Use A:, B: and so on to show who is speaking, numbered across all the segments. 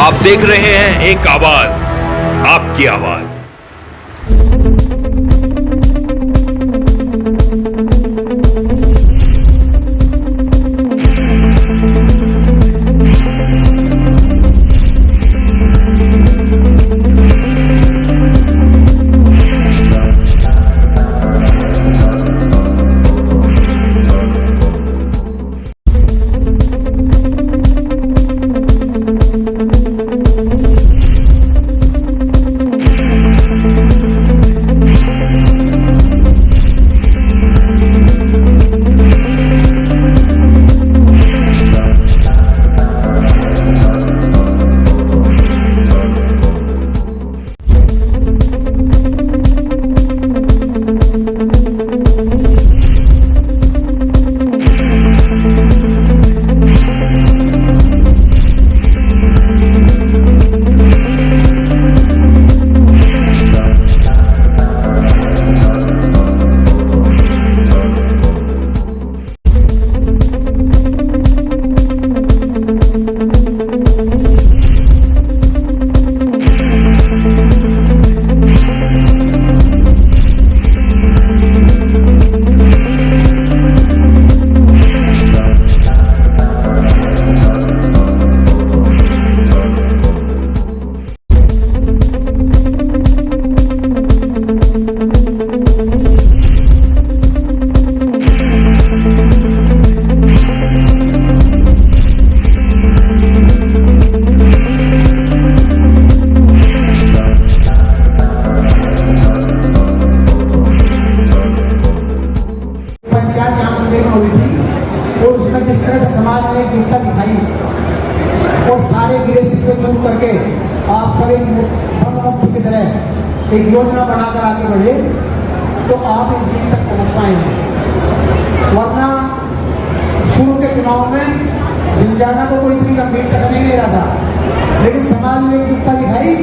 A: आप देख रहे हैं एक आवाज, आपकी आवाज।
B: जिस तरह से समाज ने एकजुटता दिखाई और सारे गिरेसी को दूर करके आप सब एक बंगमुक्ति की तरह एक योजना बनाकर आगे बढ़े तो आप इस दिन तक पहुंच पाएंगे। वरना शुरू के चुनाव में झंझाना को कोई इतनी गंभीरता से नहीं ले रहा था, लेकिन समाज ने एकजुटता दिखाई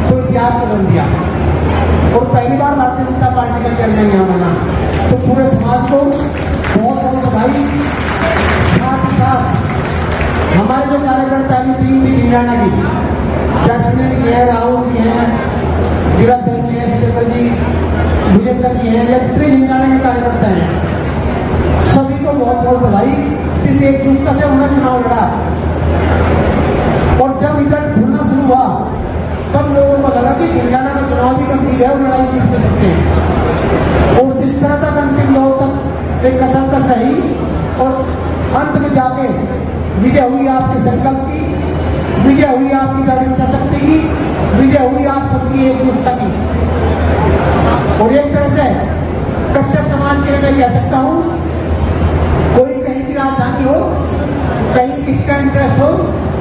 B: तो इतिहास बदल दिया और पहली बार भारतीय जनता पार्टी का चेयरमैन यहाँ बना। तो पूरे समाज को बहुत बहुत बधाई। साथ ही साथ हमारे जो कार्यकर्ता की टीम थी झंझाना की, जैसमिन जी हैं, राहुल जी हैं, गिरधर जी हैं, सिकंदर जी, भुजेंद्र जी हैं, या जितने झंझाना के कार्यकर्ता हैं, सभी को बहुत बहुत बधाई। जिस एकजुटता से उन्होंने चुनाव लड़ा और जब रिजल्ट खुलना शुरू हुआ तब लोगों को लगा कि झंझाना का चुनाव भी गंभीर है और लड़ाई जीत भी सकते हैं। और जिस तरह तक अंतिम दौर तक एक कसमकस रही और अंत में जाके विजय हुई आपके संकल्प की, विजय हुई आपकी दृढ़ इच्छा शक्ति की, विजय हुई आप सबकी एकजुटता की। और एक तरह से कश्यप समाज के लिए मैं कह सकता हूं, कोई कहीं की राजधानी हो, कहीं किसी का इंटरेस्ट हो,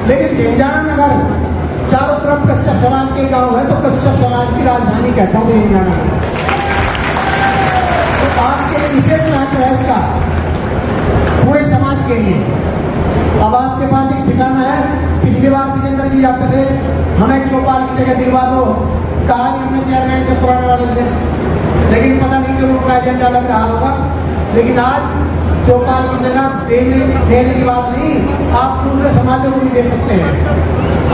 B: लेकिन झंझाना नगर चारों तरफ कश्यप समाज के गांव है तो कश्यप समाज की राजधानी कहता हूं झंझाना। तो आपके लिए विशेष महत्व है इसका पूरे समाज के लिए। अब आपके पास एक ठिकाना है। पिछली बार भुजेंद्र जी जाते थे, हमें चौपाल की जगह दिलवा दो, कहा कि हमने चेयरमैन से पुराने वाले से, लेकिन पता नहीं चलो उनका एजेंडा लग रहा होगा। लेकिन आज चौपाल की जगह देने की बात नहीं, आप दूसरे समाजों को भी दे सकते हैं।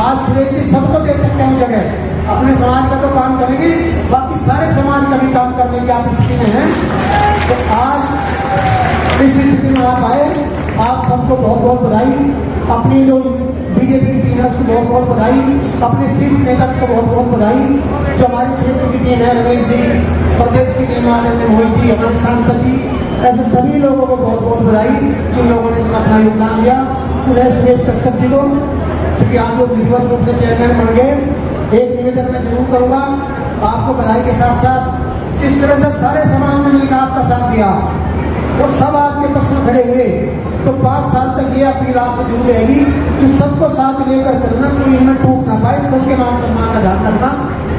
B: आज सुरेश जी सबको दे सकते हैं जगह, अपने समाज का तो काम करेंगे, बाकी सारे समाज का भी काम करने की आप स्थिति में हैं। तो आज इस स्थिति में आप आए, आप सबको बहुत बहुत बधाई। अपनी जो बीजेपी की टीम है उसको बहुत बहुत बधाई, अपने शीर्ष नेतृत्व को बहुत बहुत बधाई। जो हमारे क्षेत्र की टीम है, रमेश जी, प्रदेश की टीम आदरणीय मोहित जी, हमारे सांसद जी, ऐसे सभी लोगों को बहुत बहुत बधाई जिन लोगों ने इसमें अपना योगदान दिया। उन्हें सुरेश कश्यप जी को, क्योंकि आप लोग विधिवत रूप से चेयरमैन बन गए, एक निवेदन मैं जरूर करूंगा आपको बधाई के साथ साथ जिस तरह से सारे समाज ने मिलकर आपका साथ दिया और सब आपके पक्ष में खड़े हुए, तो 5 साल तक ये अपील आपको जरूर रहेगी कि सबको साथ लेकर चलना, कोई इनमें टूट ना पाए, सबके मान सम्मान का ध्यान रखना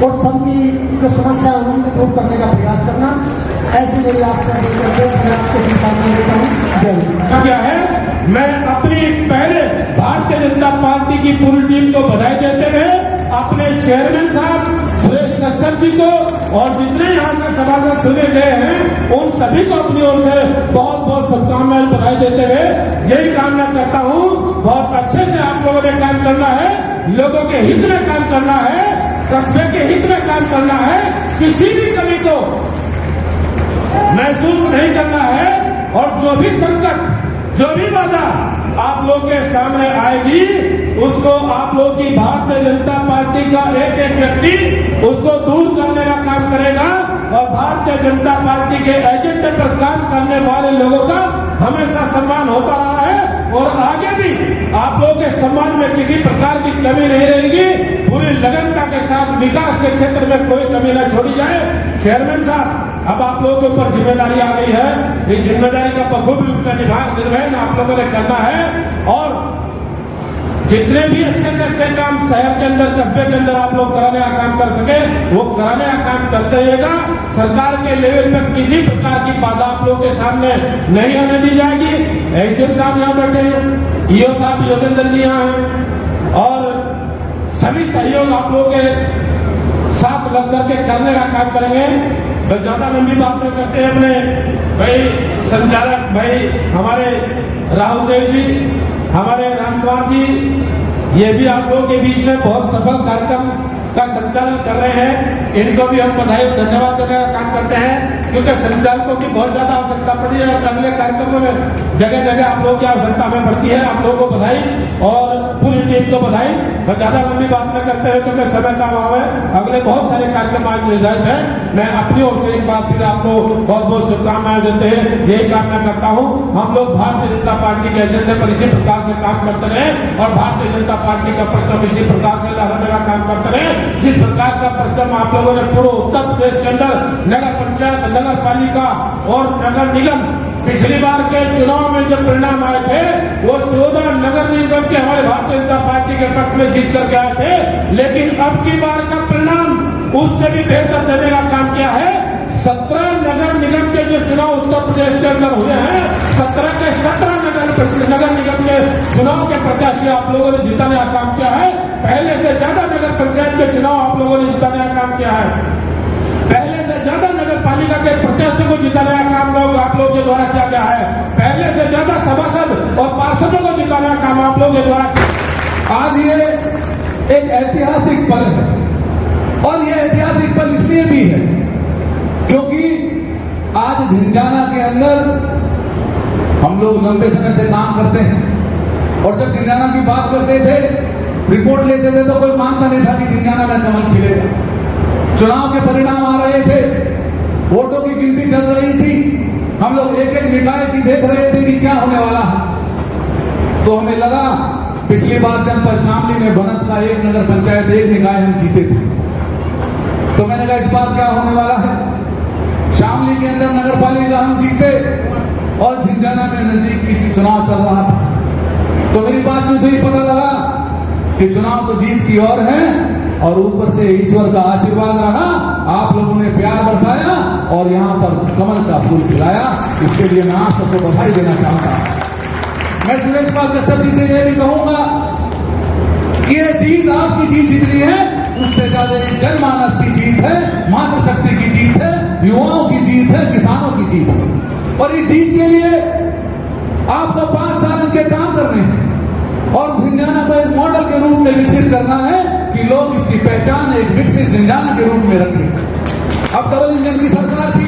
B: और सबकी जो समस्या है उनको दूर करने का प्रयास करना। ऐसे मेरी आपको देता हूँ।
C: क्या है, मैं अपनी पहले भारतीय जनता पार्टी की पूरी टीम को बधाई देते हुए अपने चेयरमैन साहब सुरेश कश्यप जी को और जितने यहाँ से सभासद चुने गए हैं उन सभी को अपनी ओर से बहुत बहुत शुभकामनाएं बधाई देते हुए यही कामना करता हूँ, बहुत अच्छे से आप लोगों ने काम करना है। लोगों के हित में काम करना है, कस्बे के हित में काम करना है। किसी भी कमी को महसूस नहीं करना है और जो भी संकट, जो भी बाधा आप लोग के सामने आएगी, उसको आप लोग की भारतीय जनता पार्टी का एक एक व्यक्ति उसको दूर करने का काम करेगा और भारतीय जनता पार्टी के एजेंडे पर काम करने वाले लोगों का हमेशा सम्मान होता रहा है और आगे भी आप लोगों के सम्मान में किसी प्रकार की कमी नहीं रहेगी। पूरी लगनता के साथ विकास के क्षेत्र में कोई कमी न छोड़ी जाए। चेयरमैन साहब, अब आप लोगों के ऊपर जिम्मेदारी आ गई है, इस जिम्मेदारी का बखूबी रूप से निर्वहन आप लोगों ने करना है और जितने भी अच्छे से अच्छे काम शहर के अंदर, कस्बे के अंदर आप लोग कराने का काम कर सके, वो कराने का काम करते रहिएगा। सरकार के लेवल पर किसी प्रकार की बाधा आप लोगों के सामने नहीं आने दी जाएगी। एसडीएम साहब यहाँ बैठे हैं, ईओ साहब योगेंद्र जी यहाँ हैं और सभी सहयोग आप लोगों के साथ लग करके करने का काम करेंगे। बस ज्यादा लंबी बात नहीं करते हैं। अपने भाई संचालक भाई हमारे राहुल देव जी, हमारे रामकुमार जी, ये भी आप लोगों के बीच में बहुत सफल कार्यक्रम का संचालन कर रहे हैं। इनको भी हम बधाई और धन्यवाद देने का काम करते हैं क्योंकि संचालकों की बहुत ज्यादा आवश्यकता पड़ी है और अगले कार्यक्रमों में जगह जगह आप लोगों की आवश्यकता हमें पड़ती है। आप लोगों को बधाई और पूरी टीम को बधाई। मैं ज्यादा लंबी बात न करते हैं क्योंकि समय का अभाव है। अगले बहुत सारे कार्यक्रम आज निर्धारित है। मैं अपनी ओर से एक बार फिर आपको बहुत बहुत शुभकामनाएं देते हैं, यही कामना करता हूँ हम लोग भारतीय जनता पार्टी के एजेंडे पर इसी प्रकार से काम करते रहे और भारतीय जनता पार्टी का परचम इसी प्रकार से लहराने का काम करते रहे। जिस प्रकार का परचम आप लोगों ने पूरे उत्तर प्रदेश के अंदर नगर पंचायत, नगर पालिका और नगर निगम पिछली बार के चुनाव में जो परिणाम आए थे वो 14 नगर निगम के हमारे भारतीय जनता पार्टी के पक्ष में जीत करके आए थे, लेकिन अब की बार का परिणाम उससे भी बेहतर देने का काम किया है। 17 नगर निगम के जो चुनाव उत्तर प्रदेश के अंदर हुए हैं, 17 के 17 नगर निगम के चुनाव के प्रत्याशी आप लोगों ने जिताने का काम किया है। पहले से ज्यादा नगर पंचायत के चुनाव आप लोगों ने जिताने का काम किया है। पहले से ज्यादा नगर पालिका के प्रत्याशियों को जिताने का काम आप लोगों के द्वारा किया गया है। पहले से ज्यादा सभासद और पार्षदों को जिताने का काम आप लोगों के द्वारा किया।
D: आज ये एक ऐतिहासिक पल है और ये ऐतिहासिक पल इसलिए भी है क्योंकि आज झिंझाना के अंदर हम लोग लंबे समय से काम करते हैं और जब झिंझाना की बात करते थे, रिपोर्ट लेते थे तो कोई मानता नहीं था कि झिंझाना में कमल खिलेगा। चुनाव के परिणाम आ रहे थे, वोटों की गिनती चल रही थी, हम लोग एक एक निकाय की देख रहे थे कि क्या होने वाला है। तो हमें लगा पिछली बार जनपद शामली में बनत का एक नगर पंचायत, एक निकाय हम जीते थे, तो मैंने कहा इस बार क्या होने वाला है। शामली के अंदर नगर पालिका हम जीते और झिंझाना में नजदीक की चुनाव चल रहा था। तो मेरी बात जो थी पता लगा कि चुनाव तो जीत की ओर है और ऊपर से ईश्वर का आशीर्वाद रहा, आप लोगों ने प्यार बरसाया और यहाँ पर कमल का फूल खिलाया। इसके लिए मैं आप सबको बधाई देना चाहता हूँ। मैं सुरेश पाल कश्यप जी से यह भी कहूंगा कि ये जीत आपकी जीत जितनी है उससे ज्यादा जनमानस की जीत है, मातृशक्ति की जीत है, युवाओं की जीत है, किसानों की जीत है। और इस जीत के लिए आपको 5 साल के काम करने हैं और झिंझाना को एक मॉडल के रूप में विकसित करना है कि लोग इसकी पहचान एक विकसित झिंझाना के रूप में रखें। अब डबल इंजन की सरकार थी,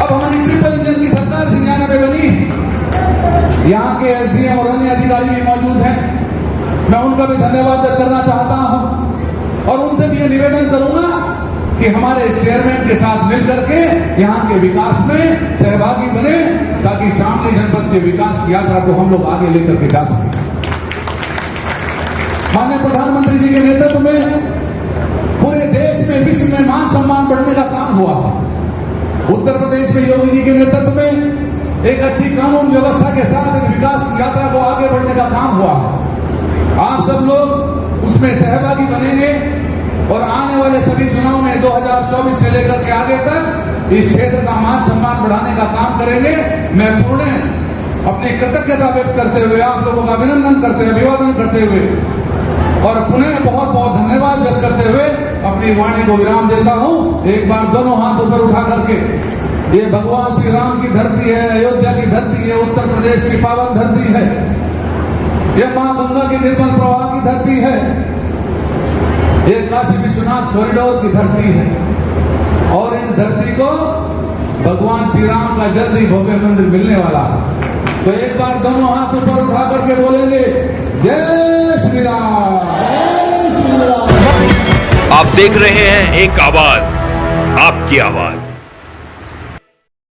D: अब हमारी ट्रिपल इंजन की सरकार झिंझाना में बनी है। यहाँ के एसडीएम और अन्य अधिकारी भी मौजूद हैं, मैं उनका भी धन्यवाद करना चाहता हूँ और उनसे भी ये निवेदन करूंगा कि हमारे चेयरमैन के साथ मिलकर के यहाँ के विकास में सहभागी बने ताकि शामली जनपद के विकास की यात्रा को हम लोग आगे लेकर के जा सकें। माननीय प्रधानमंत्री जी के नेतृत्व में पूरे देश में, विश्व में मान सम्मान बढ़ने का काम हुआ है। उत्तर प्रदेश में योगी जी के नेतृत्व में एक अच्छी कानून व्यवस्था के साथ एक विकास की यात्रा को आगे बढ़ने का काम हुआ है। आप सब लोग उसमें सहभागी बनेंगे और आने वाले सभी चुनाव में 2024 से लेकर के आगे तक इस क्षेत्र का मान सम्मान बढ़ाने का काम करेंगे। मैं पूर्ण अपनी कृतज्ञता व्यक्त करते हुए, आप लोगों का अभिनंदन करते हुए, अभिवादन करते हुए और पुनः बहुत बहुत धन्यवाद व्यक्त करते हुए अपनी वाणी को विराम देता हूं। एक बार दोनों हाथ ऊपर उठा करके, ये भगवान श्री राम की धरती है, अयोध्या की धरती है, उत्तर प्रदेश की पावन धरती है, ये मां गंगा के निर्मल प्रवाह की धरती है। ये काशी विश्वनाथ कॉरिडोर की धरती है और इस धरती को भगवान श्री राम का जल्द ही भव्य मंदिर मिलने वाला है। तो एक बार दोनों हाथ ऊपर उठा करके बोलेंगे जय श्री राम।
A: आप देख रहे हैं एक आवाज, आपकी आवाज।